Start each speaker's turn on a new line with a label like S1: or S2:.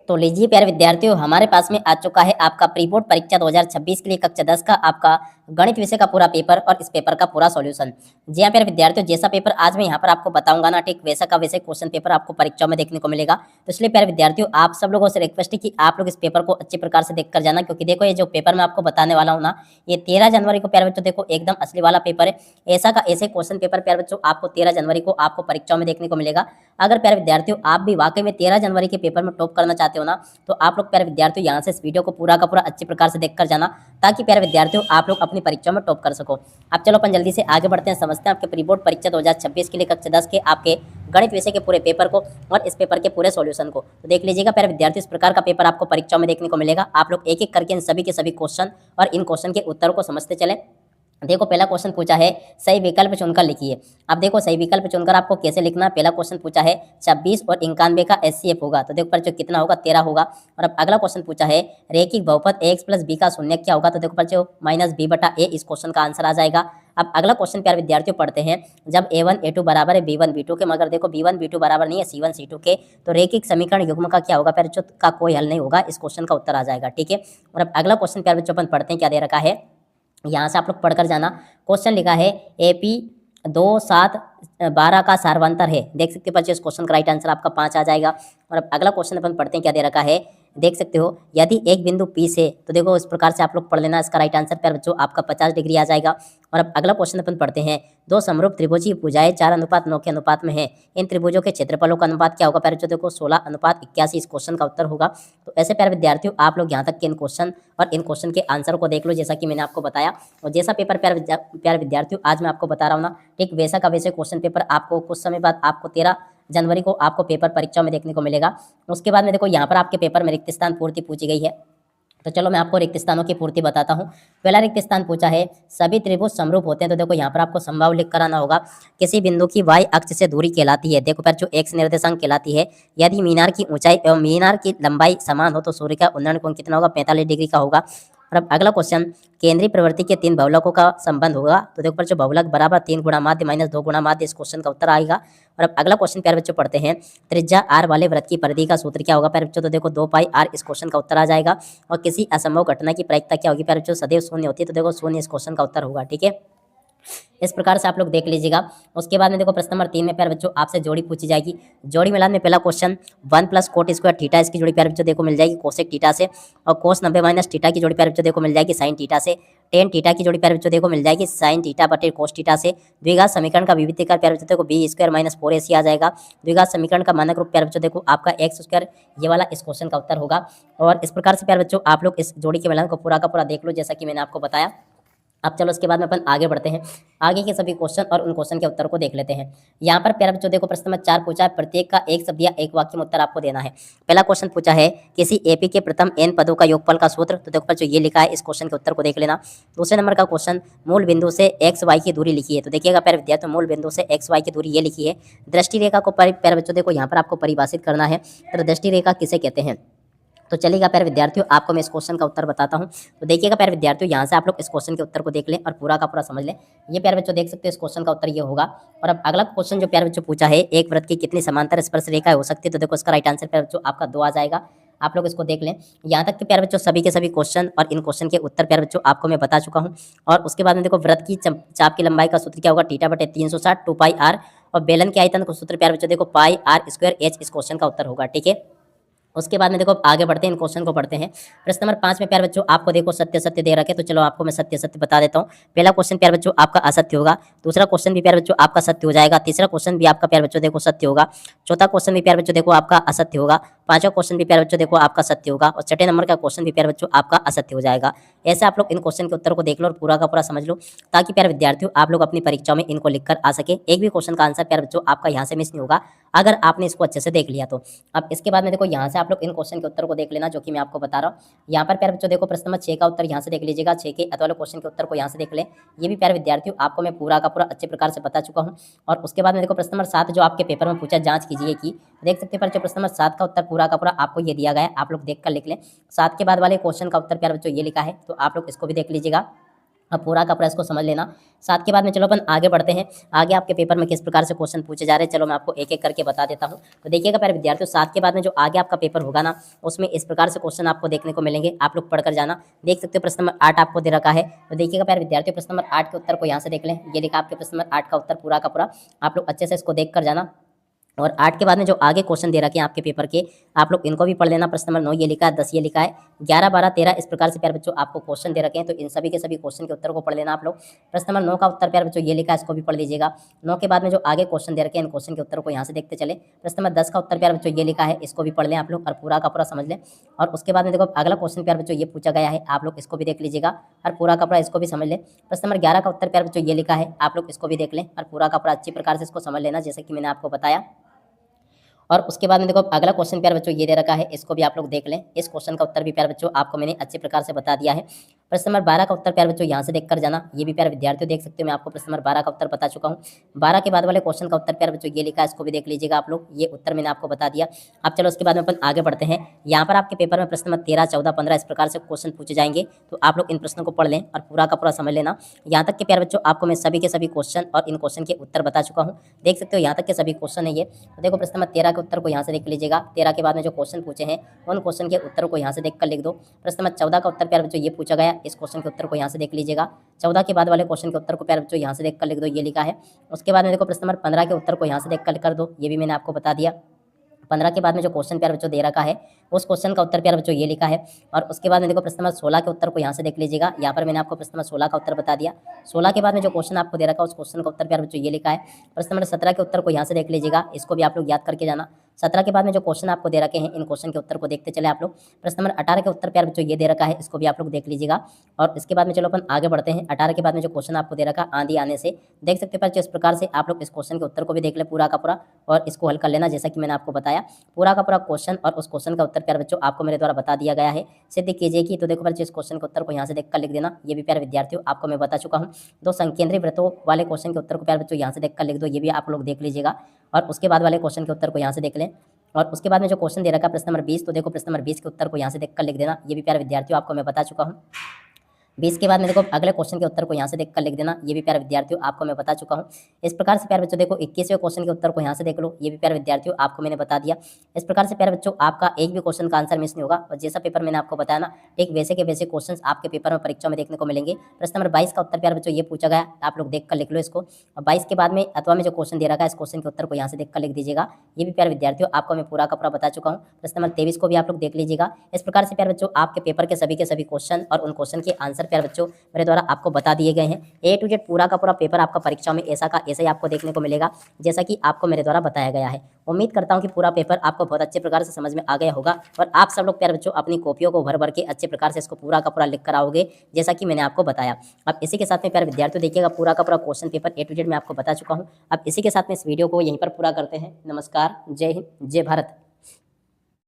S1: तो लीजिए प्यारे विद्यार्थियों, हमारे पास में आ चुका है आपका प्री बोर्ड परीक्षा 2026 के लिए कक्षा 10 का आपका गणित विषय का पूरा पेपर और इस पेपर का पूरा सॉल्यूशन। जी हाँ प्यारे विद्यार्थियों, जैसा पेपर आज मैं यहाँ पर आपको बताऊंगा ना, ठीक वैसा का वैसे क्वेश्चन पेपर आपको परीक्षाओं में देखने को मिलेगा। तो इसलिए प्यारे विद्यार्थियों, आप सब लोगों से रिक्वेस्ट है कि आप लोग इस पेपर को अच्छे प्रकार से देखकर जाना, क्योंकि देखो ये जो पेपर मैं आपको बताने वाला हूँ ना, ये 13 जनवरी को प्यारे बच्चों देखो एकदम असली वाला पेपर है। ऐसा का ऐसे क्वेश्चन पेपर प्यारे बच्चों आपको 13 जनवरी को आपको परीक्षाओं में देखने को मिलेगा। अगर प्यारे विद्यार्थियों आप भी वाकई में 13 जनवरी के पेपर में टॉप करना चाहते हो ना, तो आप लोग प्यारे विद्यार्थियों यहाँ से इस वीडियो को पूरा का पूरा अच्छे प्रकार से देखकर जाना, ताकि प्यारे विद्यार्थियों आप लोग अपनी परीक्षा में टॉप कर सको। अब चलो अपन जल्दी से आगे बढ़ते हैं, समझते हैं आपके प्री बोर्ड परीक्षा 2026 के लिए कक्षा 10 के आपके गणित विषय के पूरे पेपर को और इस पेपर के पूरे सॉल्यूशन को। तो देख लीजिएगा प्यारे विद्यार्थियों, इस प्रकार का पेपर आपको परीक्षाओं में देखने को मिलेगा। आप लोग एक एक करके इन सभी के सभी क्वेश्चन और इन क्वेश्चन के उत्तरों को समझते चले। देखो पहला क्वेश्चन पूछा है सही विकल्प चुनकर लिखिए। अब देखो सही विकल्प चुनकर आपको कैसे लिखना है। पहला क्वेश्चन पूछा है 26 और 91 का एचसीएफ होगा, तो देखो पर जो कितना होगा 13 होगा। और अब अगला क्वेश्चन पूछा है रेखिक बहुपद ax प्लस बी का शून्य क्या होगा, तो देखो पर जो -b/a इस क्वेश्चन का आंसर आ जाएगा। अब अगला क्वेश्चन प्यारे विद्यार्थियों पढ़ते हैं, जब a1 a2 बराबर है b1 b2 के, मगर देखो b1 b2 बराबर नहीं है c1 c2 के, तो रेखिक समीकरण युग्म का क्या होगा प्यारे बच्चों, का कोई हल नहीं होगा, इस क्वेश्चन का उत्तर आ जाएगा। ठीक है। और अब अगला क्वेश्चन प्यारे बच्चों अपन पढ़ते हैं, क्या दे रखा है, यहाँ से आप लोग पढ़कर जाना। क्वेश्चन लिखा है AP 2 7 12 का सार्वंतर है। देख सकते हो बच्चों, इस क्वेश्चन का राइट आंसर आपका 5 आ जाएगा। और अब अगला क्वेश्चन अपन पढ़ते हैं, क्या दे रखा है, देख सकते हो यदि एक बिंदु P से, तो देखो इस प्रकार से आप लोग पढ़ लेना, इसका राइट आंसर प्यारे बच्चों आपका 50 डिग्री आ जाएगा। और अब अगला क्वेश्चन अपन पढ़ते हैं, दो समरूप त्रिभुजी भुजाएं 4:9 के अनुपात में है, इन त्रिभुजों के क्षेत्रफलों का अनुपात क्या होगा प्यारे बच्चों, देखो 16:81 इस क्वेश्चन का उत्तर होगा। तो ऐसे प्यारे विद्यार्थियों आप लोग यहाँ तक के इन क्वेश्चन और इन क्वेश्चन के आंसर को देख लो, जैसा कि मैंने आपको बताया। और जैसा पेपर प्यारे विद्यार्थियों आज मैं आपको बता रहा हूँ ना, ठीक वैसा का वैसे क्वेश्चन पेपर आपको कुछ समय बाद आपको 13 जनवरी को आपको पेपर परीक्षा में देखने को मिलेगा। उसके बाद में देखो यहाँ पर आपके पेपर में रिक्त स्थान पूर्ति पूछी गई है। तो चलो मैं आपको रिक्त स्थानों की पूर्ति बताता हूँ। पहला रिक्त स्थान पूछा है सभी त्रिभुज समरूप होते हैं, तो देखो यहाँ पर आपको समबाहु लिख कर आना होगा। किसी बिंदु की y अक्ष से दूरी कहलाती है, देखो पर जो x निर्देशांक कहलाती है। यदि मीनार की ऊंचाई एवं मीनार की लंबाई समान हो, तो सूर्य का उन्नयन कोण कितना होगा, 45 डिग्री का होगा। और अब अगला क्वेश्चन, केंद्रीय प्रवृत्ति के 3 बहुलकों का संबंध होगा, तो देखो पर जो बहुलक बराबर 3 गुणा माध्य माइनस 2 गुणा माध्य इस क्वेश्चन का उत्तर आएगा। और अब अगला क्वेश्चन प्यारे बच्चों पढ़ते हैं, त्रिज्या r वाले वृत्त की परिधि का सूत्र क्या होगा प्यारे बच्चों, तो देखो 2πr इस क्वेश्चन का उत्तर आ जाएगा। और किसी असंभव घटना की प्रायिकता क्या होगी प्यारे बच्चों, सदैव शून्य होती है, तो देखो शून्य इस क्वेश्चन का उत्तर होगा। ठीक है, इस प्रकार से आप लोग देख लीजिएगा। उसके बाद में देखो प्रश्न नंबर 3 में प्यारे बच्चों आपसे जोड़ी पूछी जाएगी। जोड़ी मिलान में पहला question 1 plus coat square theta, इसकी जोड़ी प्यारे बच्चों देखो मिल जाएगी कोसेक थीटा से। और कोस 90 माइनस थीटा की जोड़ी प्यारे बच्चों देखो मिल जाएगी साइन थीटा से। टेन थीटा की जोड़ी प्यारे बच्चों देखो मिल जाएगी साइन थीटा बटे कोस थीटा से। द्विघात समीकरण का विविधीकरण प्यारे बच्चों देखो बी स्क्वायर माइनस 4ac आ जाएगा। द्विघात समीकरण का मानक रूप प्यारे बच्चों देखो आपका एक्स स्क्वायर, ये वाला इस क्वेश्चन का उत्तर होगा। और इस प्रकार से प्यारे बच्चों आप लोग इस जोड़ी के मिलान को पूरा का पूरा देख लो, जैसा कि मैंने आपको बताया। अब चलो इसके बाद में अपन आगे बढ़ते हैं, आगे के सभी क्वेश्चन और उन क्वेश्चन के उत्तर को देख लेते हैं। यहाँ पर प्यारे बच्चों देखो प्रश्न नंबर 4 पूछा है, प्रत्येक का एक शब्द या एक वाक्य में उत्तर आपको देना है। पहला क्वेश्चन पूछा है किसी एपी के प्रथम n पदों का योगफल का सूत्र, तो देखो जो ये लिखा है इस क्वेश्चन के उत्तर को देख लेना। दूसरे नंबर का क्वेश्चन, मूल बिंदु से एक्स वाई की दूरी लिखी है, तो देखिएगा प्यारे विद्यार्थियों मूल बिंदु से एक्स वाई की दूरी ये लिखी है। दृष्टि रेखा को प्यारे बच्चों देखो यहाँ पर आपको परिभाषित करना है, तो दृष्टि रेखा किसे कहते हैं। तो चलिएगा प्यारे विद्यार्थियों आपको मैं इस क्वेश्चन का उत्तर बताता हूं। तो देखिएगा प्यारे विद्यार्थियों यहाँ से आप लोग इस क्वेश्चन के उत्तर को देख लें और पूरा का पूरा समझ लें। ये प्यारे बच्चों देख सकते हो इस क्वेश्चन का उत्तर ये होगा। और अब अगला क्वेश्चन जो प्यारे बच्चों पूछा है, एक वृत्त की कितनी समांतर स्पर्श रेखाएं हो सकती है, तो देखो इसका राइट आंसर प्यारे बच्चों आपका 2 आ जाएगा। आप लोग इसको देख लें। यहाँ तक के प्यारे बच्चों सभी के सभी क्वेश्चन और इन क्वेश्चन के उत्तर प्यारे बच्चों आपको मैं बता चुका हूँ। और उसके बाद में देखो वृत्त की चाप की लंबाई का सूत्र क्या होगा, थीटा बटे 360 2πr। और बेलन के आयतन का सूत्र प्यारे बच्चों देखो πr² h इस क्वेश्चन का उत्तर होगा। ठीक है, उसके बाद में देखो आगे बढ़ते हैं, इन क्वेश्चन को पढ़ते हैं। प्रश्न नंबर 5 में प्यारे बच्चों आपको देखो सत्य सत्य दे रखे, तो चलो आपको मैं सत्य सत्य बता देता हूँ। पहला क्वेश्चन प्यारे बच्चों आपका असत्य होगा। दूसरा क्वेश्चन भी प्यारे बच्चों आपका सत्य हो जाएगा। तीसरा क्वेश्चन भी आपका प्यारे बच्चों देखो सत्य होगा। चौथा क्वेश्चन भी प्यारे बच्चों देखो आपका असत्य होगा। पांचवा क्वेश्चन भी प्यारे बच्चों देखो आपका सत्य होगा। और छठे नंबर का क्वेश्चन भी प्यारे बच्चों आपका असत्य हो जाएगा। ऐसे आप लोग इन क्वेश्चन के उत्तर को देख लो और पूरा का पूरा समझ लो, ताकि प्यारे विद्यार्थियों आप लोग अपनी परीक्षा में इनको लिखकर आ सके। एक भी क्वेश्चन का आंसर प्यारे बच्चों आपका यहाँ से मिस नहीं होगा, अगर आपने इसको अच्छे से देख लिया तो। अब इसके बाद में देखो यहाँ से आप लोग इन क्वेश्चन के उत्तर को देख लेना, जो कि मैं आपको बता रहा हूँ। यहाँ पर प्यारे बच्चों देखो प्रश्न नंबर 6 का उत्तर यहाँ से देख लीजिएगा, 6 के अतवाले क्वेश्चन के उत्तर को यहाँ से देख ले। ये भी प्यारे विद्यार्थियों आपको मैं पूरा का पूरा अच्छे प्रकार से बता चुका हूँ। और उसके बाद में देखो प्रश्न नंबर 7 जो आपके पेपर में पूछा, जांच कीजिए कि देख सकते हैं प्रश्न नंबर 7 का उत्तर पूरा का पूरा आपको ये दिया गया है, आप लोग देख कर लिख लें। 7 के बाद वाले क्वेश्चन का उत्तर प्यारे बच्चों ये लिखा है, तो आप लोग इसको भी देख लीजिएगा। अब पूरा का पूरा इसको समझ लेना। साथ के बाद में चलो अपन आगे बढ़ते हैं। आगे आपके पेपर में किस प्रकार से क्वेश्चन पूछे जा रहे हैं, चलो मैं आपको एक एक करके बता देता हूँ। तो देखिएगा प्यारे विद्यार्थियों, साथ के बाद में जो आगे आपका पेपर होगा ना, उसमें इस प्रकार से क्वेश्चन आपको देखने को मिलेंगे। आप लोग पढ़कर जाना। देख सकते हो प्रश्न नंबर 8 आपको दे रखा है। तो देखिएगा प्यारे विद्यार्थियों, प्रश्न नंबर 8 के उत्तर को यहाँ से देख लें। ये लिखा आपके प्रश्न नंबर 8 का उत्तर पूरा का पूरा। आप लोग अच्छे से इसको देख कर जाना। और 8 के बाद में जो आगे क्वेश्चन दे रखे हैं आपके पेपर के, आप लोग इनको भी पढ़ लेना। प्रश्न नंबर 9 ये लिखा है, 10 ये लिखा है, 11, 12, 13 इस प्रकार से प्यारे बच्चों आपको क्वेश्चन दे रखे हैं। तो इन सभी के सभी क्वेश्चन के उत्तर को पढ़ लेना आप लोग। प्रश्न नंबर 9 का उत्तर प्यारे बच्चों ये लिखा है, इसको भी पढ़ लीजिएगा। 9 के बाद में जो आगे क्वेश्चन दे रखे हैं, इन क्वेश्चन के उत्तर को यहाँ से देखते चले। प्रश्न नंबर 10 का उत्तर प्यारे बच्चों ये लिखा है, इसको भी पढ़ लें आप लोग और पूरा का पूरा समझ लें। और उसके बाद में देखो अगला क्वेश्चन प्यारे बच्चों ये पूछा गया है, आप लोग इसको भी देख लीजिएगा और पूरा का पूरा इसको भी समझ लें। प्रश्न नंबर 11 का उत्तर प्यारे बच्चों ये लिखा है, आप लोग इसको भी देख लें और पूरा का पूरा अच्छी प्रकार से इसको समझ लेना, जैसे कि मैंने आपको बताया। और उसके बाद में देखो अगला क्वेश्चन प्यारे बच्चों ये दे रखा है, इसको भी आप लोग देख लें। इस क्वेश्चन का उत्तर भी प्यारे बच्चों आपको मैंने अच्छे प्रकार से बता दिया है। प्रश्न नंबर 12 का उत्तर प्यारे बच्चों यहाँ से देख कर जाना। ये भी प्यारे विद्यार्थियों देख सकते हो, मैं आपको प्रश्न नंबर 12 का उत्तर बता चुका हूँ। 12 के बाद वाले क्वेश्चन का उत्तर प्यारे बच्चों ये लिखा है, इसको भी देख लीजिएगा आप लोग। ये उत्तर मैंने आपको बता दिया। अब चलो उसके बाद में अपन आगे बढ़ते हैं। यहाँ पर आपके पेपर में प्रश्न नंबर 13, 14, 15 इस प्रकार से क्वेश्चन पूछे जाएंगे। तो आप लोग इन प्रश्नों को पढ़ लें और पूरा का पूरा समझ लेना। यहाँ तक के प्यारे बच्चों आपको मैं सभी के सभी क्वेश्चन और इन क्वेश्चन के उत्तर बता चुका हूँ। देख सकते हो यहाँ तक के सभी क्वेश्चन है ये। तो देखो प्रश्न नंबर 13 के उत्तर को यहाँ से देख लीजिएगा। 13 के बाद में जो क्वेश्चन पूछे हैं, उन क्वेश्चन के उत्तर को यहाँ से देख कर लिख दो। प्रश्न नंबर 14 का उत्तर प्यारे बच्चों ये पूछा गया, इस क्वेश्चन के उत्तर को यहाँ से देख लीजिएगा। 14 के बाद वाले क्वेश्चन के उत्तर को प्यारे बच्चों यहाँ से देख कर लिख दो, ये लिखा है। उसके बाद में देखो प्रश्न नंबर 15 के उत्तर को यहाँ से देख कर दो, ये भी मैंने आपको बता दिया। 15 के बाद में जो क्वेश्चन प्यारे बच्चों दे रखा है, उस क्वेश्चन का उत्तर प्यारे बच्चों ये लिखा है। और उसके बाद में देखो प्रश्न नंबर 16 के उत्तर को यहाँ से देख लीजिएगा। यहाँ पर मैंने आपको प्रश्न नंबर 16 का उत्तर बता दिया। 16 के बाद में जो क्वेश्चन आपको दे रखा है, उस क्वेश्चन का उत्तर प्यारे बच्चों ये लिखा है। प्रश्न नंबर 17 के उत्तर को यहाँ से देख लीजिएगा, इसको भी आप लोग याद करके जाना। 17 के बाद में जो क्वेश्चन आपको दे रखे हैं, इन क्वेश्चन के उत्तर को देखते चले आप लोग। प्रश्न नंबर 18 के उत्तर प्यारे बच्चों ये दे रखा है, इसको भी आप लोग देख लीजिएगा। और इसके बाद में चलो अपन आगे बढ़ते हैं। 18 के बाद में जो क्वेश्चन आपको दे रखा आंधी आने से, देख सकते हैं इस प्रकार से आप लोग इस क्वेश्चन के उत्तर को भी देख ले पूरा का पूरा और इसको हल कर लेना, जैसा कि मैंने आपको बताया। पूरा का पूरा क्वेश्चन और उस क्वेश्चन का उत्तर प्यारे बच्चों आपको मेरे द्वारा बता दिया गया है। सिद्ध कीजिए कि, तो देखो बच्चों इस क्वेश्चन के उत्तर को यहाँ से देख कर लिख देना। ये भी प्यारे विद्यार्थियों आपको मैं बता चुका हूँ। दो संकेंद्रीय वृत्तों वाले क्वेश्चन के उत्तर को प्यारे बच्चों यहाँ से देख कर लिख दो, ये भी आप लोग देख लीजिएगा। और उसके बाद वाले क्वेश्चन के उत्तर को यहाँ से देख लें। और उसके बाद में जो क्वेश्चन दे रखा है प्रश्न नंबर 20, तो देखो प्रश्न नंबर 20 के उत्तर को यहाँ से देख कर लिख देना। ये भी प्यारे विद्यार्थियों आपको मैं बता चुका हूँ। 20 के बाद में देखो अगले क्वेश्चन के उत्तर को यहाँ से देख कर लिख देना। ये भी प्यारे विद्यार्थियों आपको मैं बता चुका हूँ। इस प्रकार से प्यारे बच्चों देखो 21वें क्वेश्चन के उत्तर को यहाँ से देख लो। ये भी प्यारे विद्यार्थियों आपको मैंने बता दिया। इस प्रकार से प्यारे बच्चों आपका एक भी क्वेश्चन का आंसर मिस नहीं होगा। और जैसा पेपर मैंने आपको बताया ना, ठीक वैसे के वैसे क्वेश्चन आपके पेपर में परीक्षा में देखने को मिलेंगे। प्रश्न नंबर 22 का उत्तर प्यारे बच्चों ये पूछा गया, आप लोग देख कर लिख लो इसको। और 22 के बाद में अथवा में जो क्वेश्चन दे रखा है, इस क्वेश्चन के उत्तर को यहाँ से देख कर लिख दीजिएगा। ये भी प्यारे विद्यार्थियों आपको मैं पूरा का पूरा बता चुका हूँ। प्रश्न नंबर 23 को भी आप लोग देख लीजिएगा। इस प्रकार से प्यारे बच्चों आपके पेपर के सभी क्वेश्चन और उन क्वेश्चन के आंसर प्यारे बच्चों मेरे द्वारा आपको बता दिए गए हैं। A to Z पूरा का पूरा पेपर आपका परीक्षा में ऐसा का ऐसा ही आपको देखने को मिलेगा, जैसा कि आपको मेरे द्वारा बताया गया है। उम्मीद करता हूं कि पूरा पेपर आपको बहुत अच्छे प्रकार से समझ में आ गया होगा और आप सब लोग प्यारे बच्चों अपनी कॉपियों को भर भर के अच्छे प्रकार से इसको पूरा का पूरा लिख कर आओगे, जैसा कि मैंने आपको बताया। अब इसी के साथ में प्यारे विद्यार्थियों देखिएगा, पूरा का पूरा question paper A to Z मैं आपको बता चुका हूँ। अब इसी के साथ में इस वीडियो को यहीं पर पूरा करते हैं। नमस्कार, जय हिंद, जय भारत।